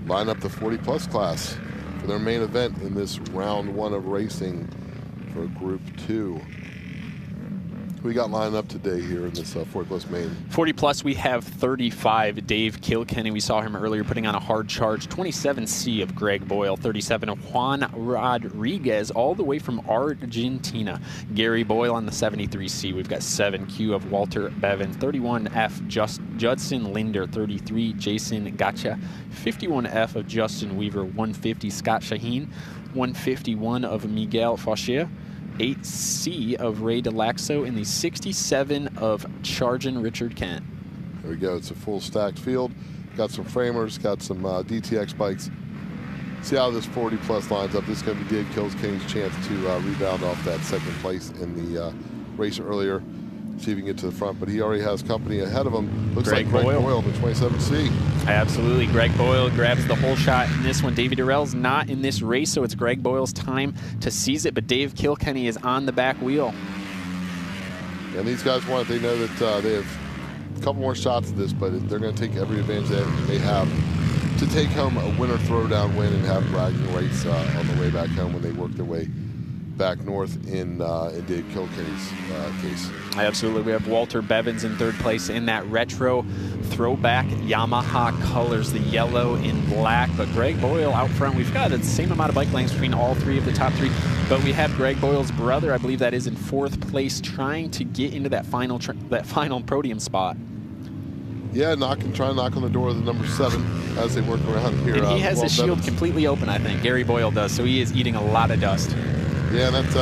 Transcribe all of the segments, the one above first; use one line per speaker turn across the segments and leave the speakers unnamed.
line up the 40-plus class for their main event in this round 1 of racing for Group 2. We got lined up today here in this 40-plus main.
40-plus, we have 35, Dave Kilkenny. We saw him earlier putting on a hard charge. 27C of Greg Boyle. 37 of Juan Rodriguez, all the way from Argentina. Gary Boyle on the 73C. We've got 7Q of Walter Bevins. 31F, Judson Linder. 33, Jason Gotcha. 51F of Justin Weaver. 150, Scott Shaheen. 151 of Miguel Faucher. 8C of Ray DeLaxo, and the 67 of Chargin Richard Kent.
There we go. It's a full stacked field. Got some framers, got some DTX bikes. See how this 40-plus lines up. This is going to be Dave Kilkenny's chance to rebound off that second place in the race earlier. See if he can get to the front, but he already has company ahead of him. Looks like Greg Boyle, the 27C.
Absolutely. Greg Boyle grabs the whole shot in this one. Davey Durrell's not in this race, so it's Greg Boyle's time to seize it, but Dave Kilkenny is on the back wheel.
And these guys want it. They know that they have a couple more shots at this, but they're going to take every advantage that they have to take home a winner throwdown win and have bragging rights on the way back home when they work their way back north in Dave Kilkenny's case.
Absolutely. We have Walter Bevins in third place in that retro throwback Yamaha colors, the yellow and black. But Greg Boyle out front. We've got the same amount of bike lengths between all three of the top three. But we have Greg Boyle's brother, I believe that is in fourth place, trying to get into that final podium spot.
Yeah, trying to knock on the door of the number 7 as they work around here.
And he has his shield completely open, I think. Gary Boyle does, so he is eating a lot of dust.
Yeah, that's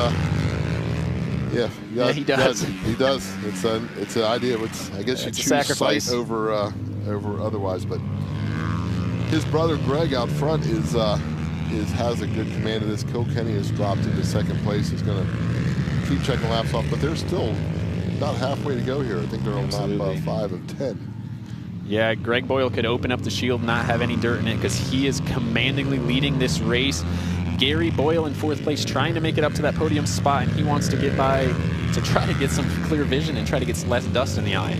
yeah, he does.
He does. It's an idea. I guess you choose
sacrifice
sight over otherwise. But his brother Greg out front has a good command of this. Kilkenny has dropped into second place. He's going to keep checking laps off, but they're still about halfway to go here. I think they're on lap 5 of 10.
Yeah, Greg Boyle could open up the shield, not have any dirt in it, because he is commandingly leading this race. Gary Boyle in fourth place, trying to make it up to that podium spot, and he wants to get by to try to get some clear vision and try to get less dust in the eye.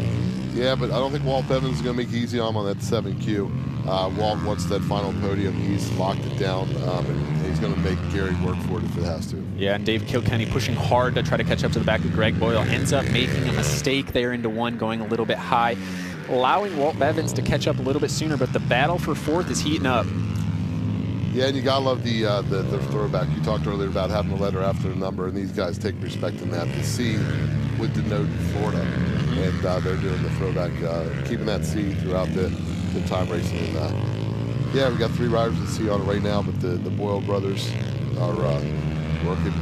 Yeah, but I don't think Walt Bevins is going to make it easy on him on that 7Q. Walt wants that final podium. He's locked it down, and he's going to make Gary work for it if it has to.
Yeah, and Dave Kilkenny pushing hard to try to catch up to the back of Greg Boyle. Ends up making a mistake there into one, going a little bit high, allowing Walt Bevins to catch up a little bit sooner, but the battle for fourth is heating up.
Yeah, and you gotta love the throwback. You talked earlier about having a letter after the number, and these guys take respect in that. The C would denote Florida, and they're doing the throwback, keeping that C throughout the time racing. And yeah, we got 3 riders at C on it right now, but the Boyle brothers are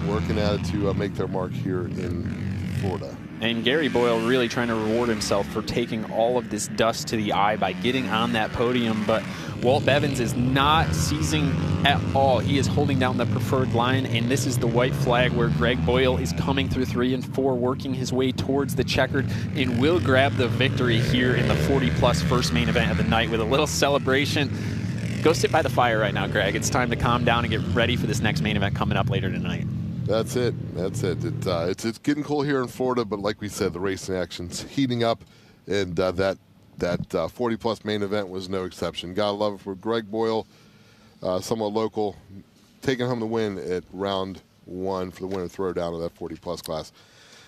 working at it to make their mark here in Florida.
And Gary Boyle really trying to reward himself for taking all of this dust to the eye by getting on that podium. But Walt Bevins is not seizing at all. He is holding down the preferred line, and this is the white flag where Greg Boyle is coming through 3 and 4, working his way towards the checkered, and will grab the victory here in the 40-plus first main event of the night with a little celebration. Go sit by the fire right now, Greg. It's time to calm down and get ready for this next main event coming up later tonight.
That's it. It's getting cool here in Florida, but like we said, the racing action's heating up, and that 40-plus main event was no exception. Gotta love it for Greg Boyle, somewhat local, taking home the win at round 1 for the winner throwdown of that 40-plus class.